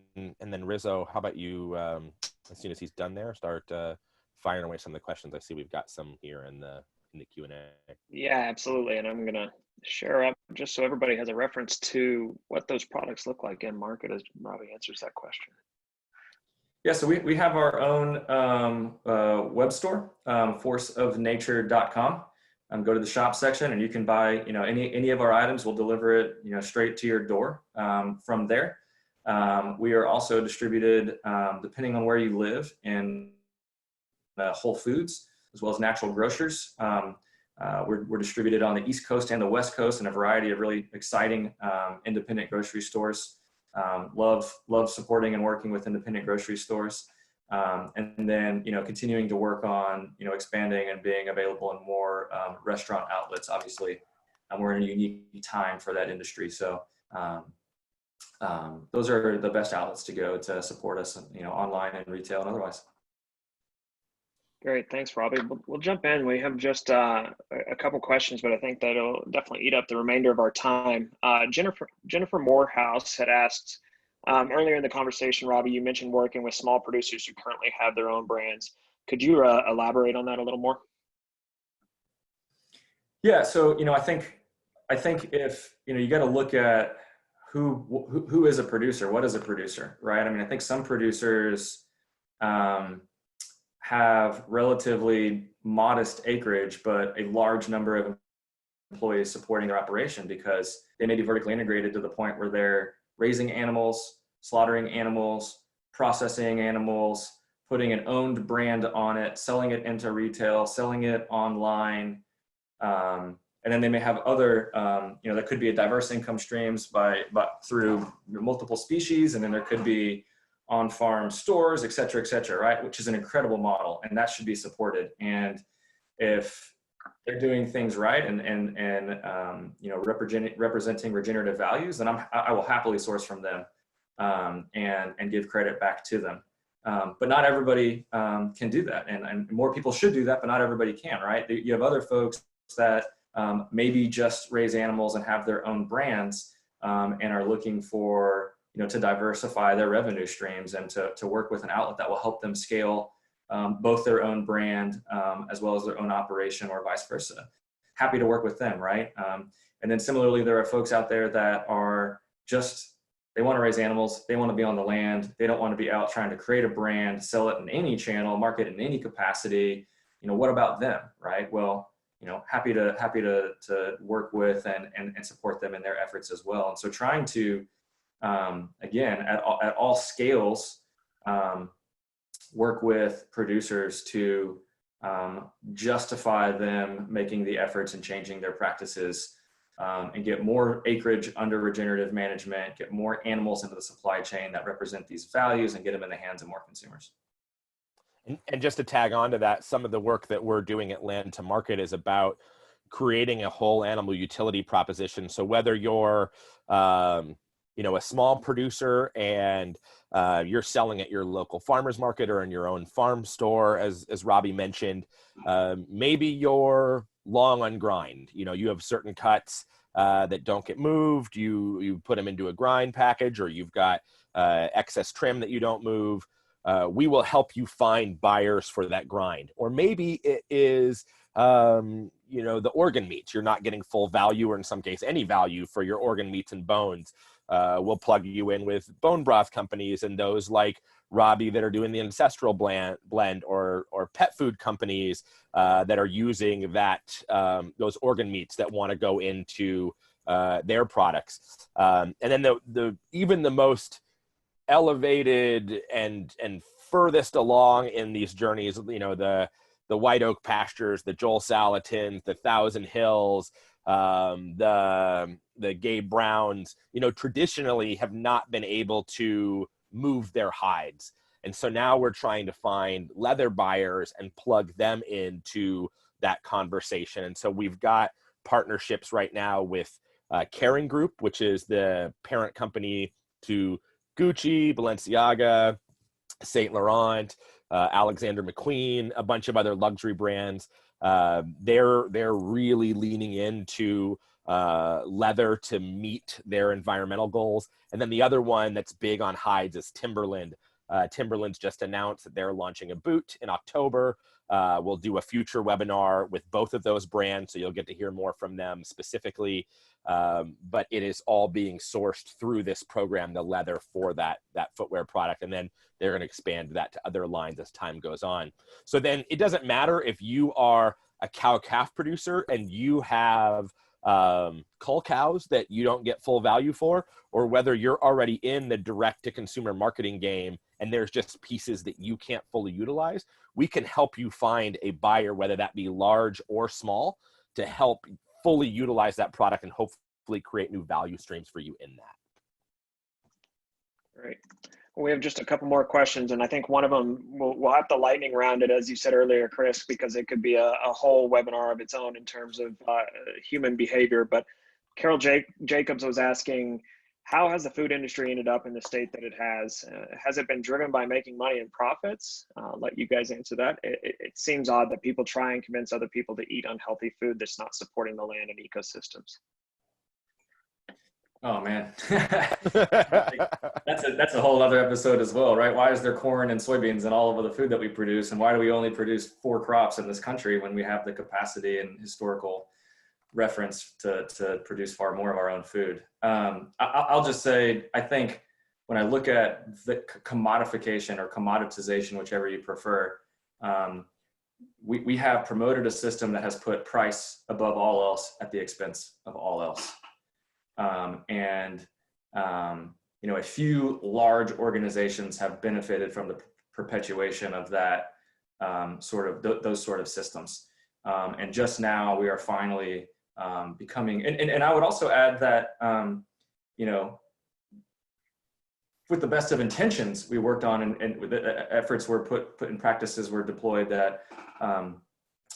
Rizzo, how about you, as soon as he's done there, start firing away some of the questions. I see we've got some here in the Q&A. Yeah, absolutely. And I'm going to share up just so everybody has a reference to what those products look like in market as Robby answers that question. Yeah, so we have our own web store, forceofnature.com. Go to the shop section and you can buy, any of our items. We'll deliver it, straight to your door from there. We are also distributed, depending on where you live, in Whole Foods, as well as natural grocers. We're distributed on the East Coast and the West Coast in a variety of really exciting independent grocery stores. Love supporting and working with independent grocery stores. And then, continuing to work on, expanding and being available in more restaurant outlets. Obviously, we're in a unique time for that industry. So those are the best outlets to go to support us, online and retail and otherwise. Great. Thanks, Robby. We'll jump in. We have just a couple questions, but I think that'll definitely eat up the remainder of our time. Jennifer Morehouse had asked, earlier in the conversation, Robby, you mentioned working with small producers who currently have their own brands. Could you elaborate on that a little more? Yeah. So, I think if, you got to look at who is a producer, what is a producer, right? I mean, I think some producers have relatively modest acreage, but a large number of employees supporting their operation because they may be vertically integrated to the point where they're raising animals, slaughtering animals, processing animals, putting an owned brand on it, selling it into retail, selling it online. And then they may have other, that could be a diverse income streams through multiple species. And then there could be on-farm stores, et cetera, right? Which is an incredible model, and that should be supported. And if they're doing things right and representing regenerative values, then I will happily source from them and give credit back to them. But not everybody can do that, and more people should do that, but not everybody can, right? You have other folks that maybe just raise animals and have their own brands and are looking for to diversify their revenue streams and to work with an outlet that will help them scale both their own brand as well as their own operation, or vice versa. Happy to work with them, right? And then similarly, there are folks out there that are they want to raise animals, they want to be on the land, they don't want to be out trying to create a brand, sell it in any channel, market in any capacity. What about them, right? Well, happy to work with and support them in their efforts as well. And so trying to again, at all scales, work with producers to justify them making the efforts and changing their practices, and get more acreage under regenerative management, get more animals into the supply chain that represent these values, and get them in the hands of more consumers. And just to tag on to that, some of the work that we're doing at Land to Market is about creating a whole animal utility proposition. So whether you're a small producer and you're selling at your local farmer's market or in your own farm store, as Robby mentioned, maybe you're long on grind. You have certain cuts that don't get moved. You put them into a grind package, or you've got excess trim that you don't move. We will help you find buyers for that grind. Or maybe it is the organ meats. You're not getting full value, or in some case any value, for your organ meats and bones. we'll plug you in with bone broth companies and those like Robby that are doing the Ancestral Blend, or pet food companies that are using that those organ meats that want to go into their products. And then even the most elevated and furthest along in these journeys, you know, the White Oak Pastures, the Joel Salatins, the Thousand Hills, the Gabe Browns, you know, traditionally have not been able to move their hides. And so now we're trying to find leather buyers and plug them into that conversation. And so we've got partnerships right now with Caring Group, which is the parent company to Gucci, Balenciaga, Saint Laurent, Alexander McQueen, a bunch of other luxury brands. They're really leaning into leather to meet their environmental goals. And then the other one that's big on hides is Timberland. Timberland's just announced that they're launching a boot in October. We'll do a future webinar with both of those brands, so you'll get to hear more from them specifically. But it is all being sourced through this program, the leather for that footwear product. And then they're going to expand that to other lines as time goes on. So then it doesn't matter if you are a cow-calf producer and you have cull cows that you don't get full value for, or whether you're already in the direct-to-consumer marketing game and there's just pieces that you can't fully utilize. We can help you find a buyer, whether that be large or small, to help fully utilize that product and hopefully create new value streams for you in that. Great. Well, we have just a couple more questions, and I think one of them we'll have to lightning round it, as you said earlier, Chris, because it could be a whole webinar of its own in terms of human behavior. But Carol Jacobs was asking, how has the food industry ended up in the state that it has? Has it been driven by making money and profits? I'll let you guys answer that. It seems odd that people try and convince other people to eat unhealthy food that's not supporting the land and ecosystems. Oh man, that's a whole other episode as well, right? Why is there corn and soybeans in all of the food that we produce, and why do we only produce 4 crops in this country when we have the capacity and historical reference to produce far more of our own food? I'll just say, I think when I look at the commodification or commoditization, whichever you prefer, we have promoted a system that has put price above all else at the expense of all else. You know, a few large organizations have benefited from the perpetuation of that those sort of systems. And just now we are finally becoming, and I would also add that, you know, with the best of intentions, we worked on and the efforts were put in practices were deployed that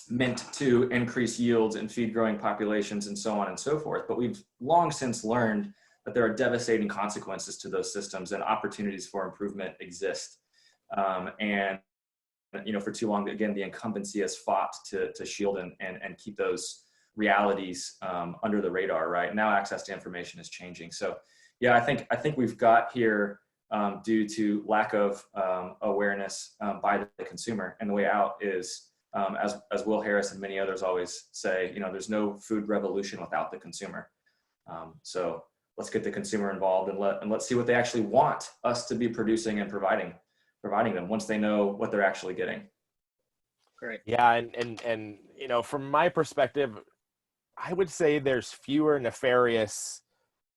meant to increase yields and feed growing populations and so on and so forth. But we've long since learned that there are devastating consequences to those systems, and opportunities for improvement exist. And you know, for too long, again, the incumbency has fought to shield and keep those realities under the radar. Right now, access to information is changing. So, yeah, I think we've got here due to lack of awareness by the consumer, and the way out is, as Will Harris and many others always say, you know, there's no food revolution without the consumer. So let's get the consumer involved, and let's see what they actually want us to be producing and providing them once they know what they're actually getting. Great. Yeah, and you know, from my perspective, I would say there's fewer nefarious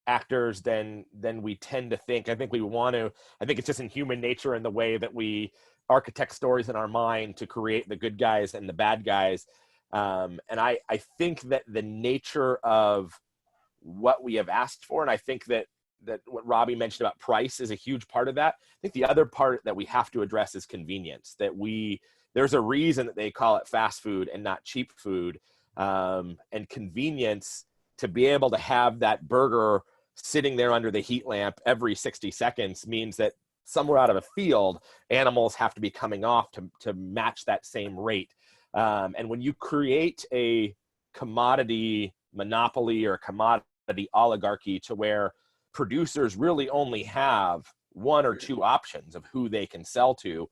actors than we tend to think. I think it's just in human nature and the way that we architect stories in our mind to create the good guys and the bad guys. And I think that the nature of what we have asked for, and I think that what Robby mentioned about price is a huge part of that. I think the other part that we have to address is convenience, that there's a reason that they call it fast food and not cheap food. And convenience, to be able to have that burger sitting there under the heat lamp every 60 seconds means that somewhere out of a field, animals have to be coming off to match that same rate. And when you create a commodity monopoly or commodity oligarchy to where producers really only have 1 or 2 options of who they can sell to,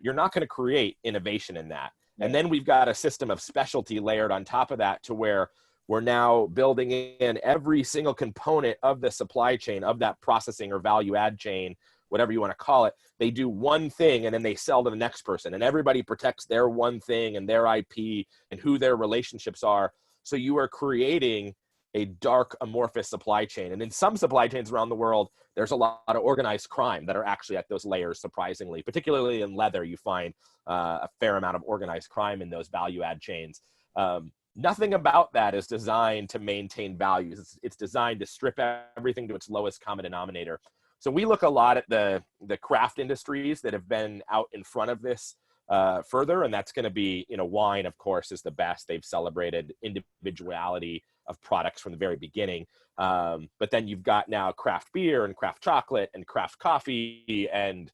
you're not going to create innovation in that. And then we've got a system of specialty layered on top of that, to where we're now building in every single component of the supply chain, of that processing or value add chain, whatever you want to call it. They do one thing and then they sell to the next person, and everybody protects their one thing and their IP and who their relationships are. So you are creating a dark, amorphous supply chain. And in some supply chains around the world, there's a lot of organized crime that are actually at those layers, surprisingly. Particularly in leather, you find a fair amount of organized crime in those value add chains. Nothing about that is designed to maintain values. It's designed to strip everything to its lowest common denominator. So we look a lot at the craft industries that have been out in front of this further, and that's going to be, wine, of course, is the best. They've celebrated individuality of products from the very beginning. But then you've got now craft beer and craft chocolate and craft coffee and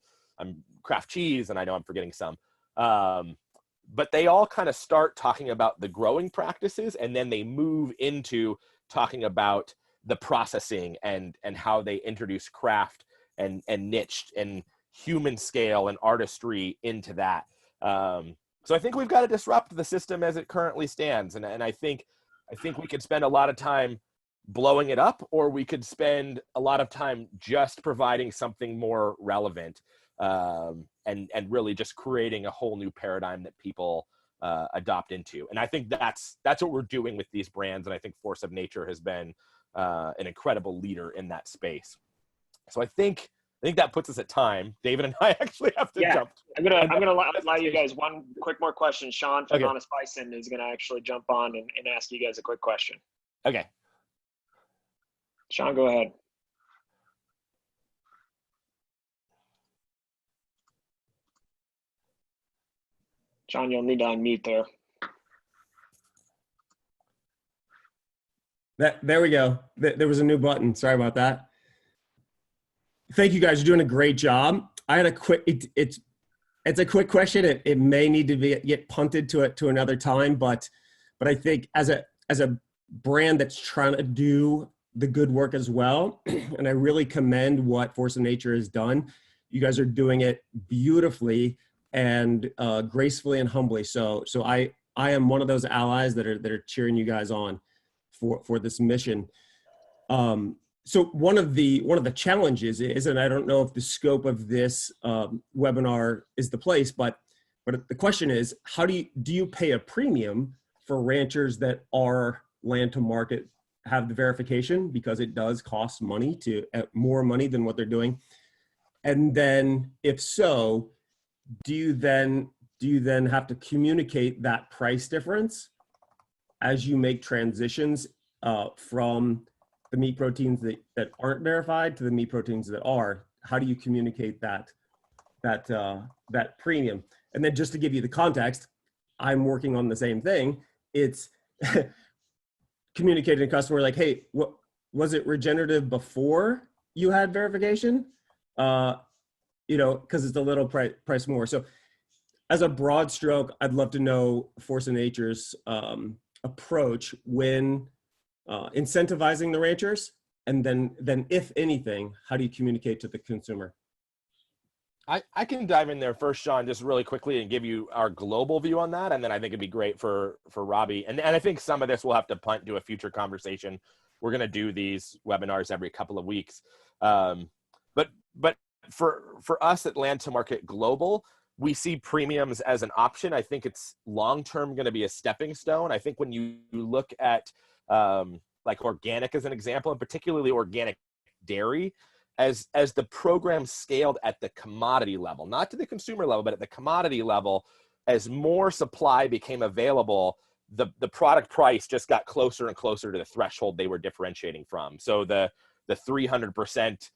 craft cheese, and I know I'm forgetting some. But they all kind of start talking about the growing practices, and then they move into talking about the processing and how they introduce craft and niche and human scale and artistry into that. So I think we've got to disrupt the system as it currently stands. And I think we could spend a lot of time blowing it up, or we could spend a lot of time just providing something more relevant, and really just creating a whole new paradigm that people adopt into. And I think that's what we're doing with these brands. And I think Force of Nature has been an incredible leader in that space. So I think that puts us at time. David and I actually have to jump. I'm gonna allow you guys one quick more question. Sean from Honest Bison is gonna actually jump on and ask you guys a quick question. Okay. Sean, go ahead. Sean, you'll need to unmute there. There we go. There was a new button. Sorry about that. Thank you guys. You're doing a great job. I had a quick, it's a quick question. It may need to get punted to another time, but I think as a brand that's trying to do the good work as well, and I really commend what Force of Nature has done. You guys are doing it beautifully and gracefully and humbly. So I am one of those allies that are cheering you guys on for this mission. So one of the challenges is, and I don't know if the scope of this webinar is the place, but the question is, how do you pay a premium for ranchers that are land to market, have the verification, because it does cost money more money than what they're doing? And then if so, do you then have to communicate that price difference as you make transitions from the meat proteins that aren't verified to the meat proteins that are? How do you communicate that premium? And then just to give you the context, I'm working on the same thing. It's communicating to customer like, hey, what was it regenerative before you had verification? Because it's a little price more. So as a broad stroke, I'd love to know Force of Nature's approach when incentivizing the ranchers, and then if anything, how do you communicate to the consumer? I can dive in there first, Sean, just really quickly and give you our global view on that. And then I think it'd be great for Robby. And I think some of this we'll have to punt to a future conversation. We're going to do these webinars every couple of weeks. But for us at Land to Market Global, we see premiums as an option. I think it's long-term going to be a stepping stone. I think when you look at like organic as an example, and particularly organic dairy, as the program scaled at the commodity level, not to the consumer level, but at the commodity level, as more supply became available, the product price just got closer and closer to the threshold they were differentiating from. So the 300%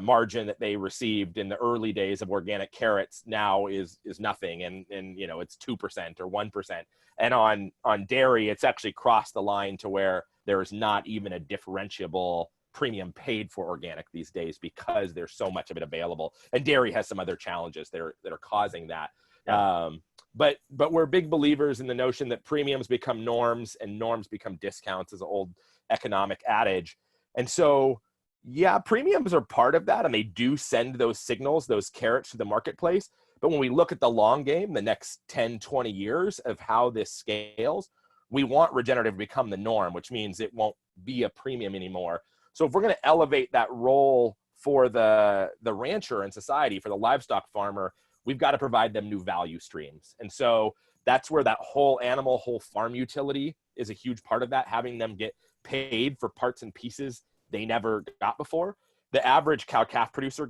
margin that they received in the early days of organic carrots now is nothing, and it's 2% or 1%. And on dairy, it's actually crossed the line to where there is not even a differentiable premium paid for organic these days because there's so much of it available. And dairy has some other challenges that are causing that. Yeah. But we're big believers in the notion that premiums become norms and norms become discounts, as an old economic adage. And so, yeah, premiums are part of that, and they do send those signals, those carrots to the marketplace. But when we look at the long game, the next 10, 20 years of how this scales, we want regenerative to become the norm, which means it won't be a premium anymore. So if we're going to elevate that role for the rancher in society, for the livestock farmer, we've got to provide them new value streams. And so that's where that whole animal, whole farm utility is a huge part of that, having them get paid for parts and pieces they never got before. The average cow-calf producer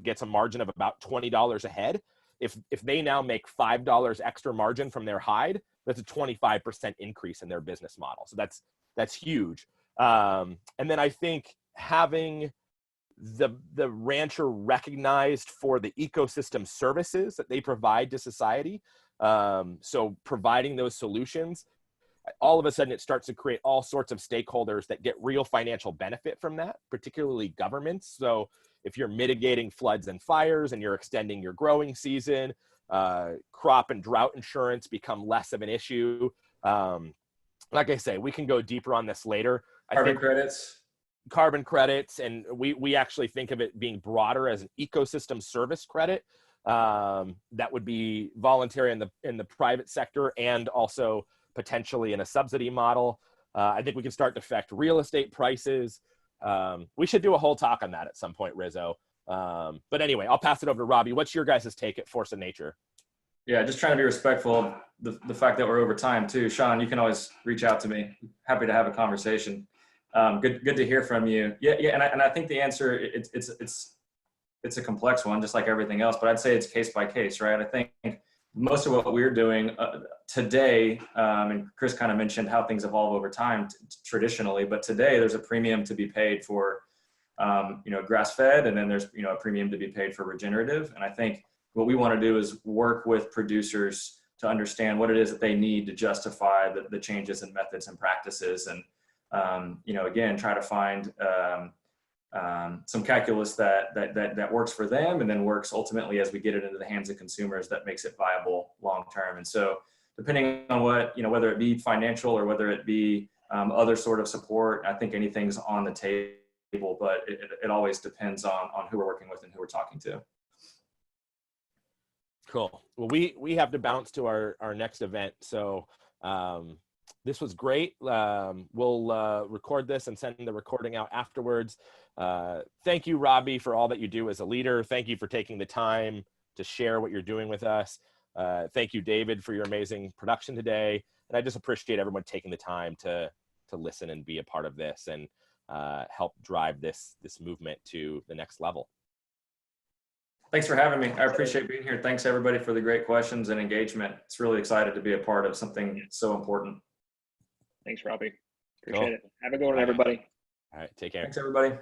gets a margin of about $20 a head. If they now make $5 extra margin from their hide, that's a 25% increase in their business model. So that's huge. And then I think having the rancher recognized for the ecosystem services that they provide to society. So providing those solutions, all of a sudden it starts to create all sorts of stakeholders that get real financial benefit from that, particularly governments. So if you're mitigating floods and fires and you're extending your growing season, crop and drought insurance become less of an issue. Like I say, we can go deeper on this later. Carbon credits, and we actually think of it being broader as an ecosystem service credit that would be voluntary in the private sector and also potentially in a subsidy model. I think we can start to affect real estate prices. We should do a whole talk on that at some point, Rizzo. But anyway, I'll pass it over to Robby. What's your guys' take at Force of Nature? Yeah, just trying to be respectful of the fact that we're over time too. Sean, you can always reach out to me. Happy to have a conversation. Good to hear from you. Yeah, and I think the answer it's a complex one, just like everything else. But I'd say it's case by case, right? I think most of what we're doing today, and Chris kind of mentioned how things evolve over time traditionally, but today there's a premium to be paid for, grass-fed, and then there's a premium to be paid for regenerative. And I think what we want to do is work with producers to understand what it is that they need to justify the changes in methods and practices, and again, try to find some calculus that works for them, and then works ultimately as we get it into the hands of consumers that makes it viable long term. And so depending on what, whether it be financial or whether it be other sort of support, I think anything's on the table, but it always depends on who we're working with and who we're talking to. Cool. Well, we have to bounce to our next event. So this was great. We'll record this and send the recording out afterwards. Thank you, Robby, for all that you do as a leader. Thank you for taking the time to share what you're doing with us. Thank you, David, for your amazing production today. And I just appreciate everyone taking the time to listen and be a part of this and help drive this movement to the next level. Thanks for having me. I appreciate being here. Thanks, everybody, for the great questions and engagement. It's really excited to be a part of something so important. Thanks, Robby. Appreciate it. Have a good one, everybody. All right. Take care. Thanks, everybody.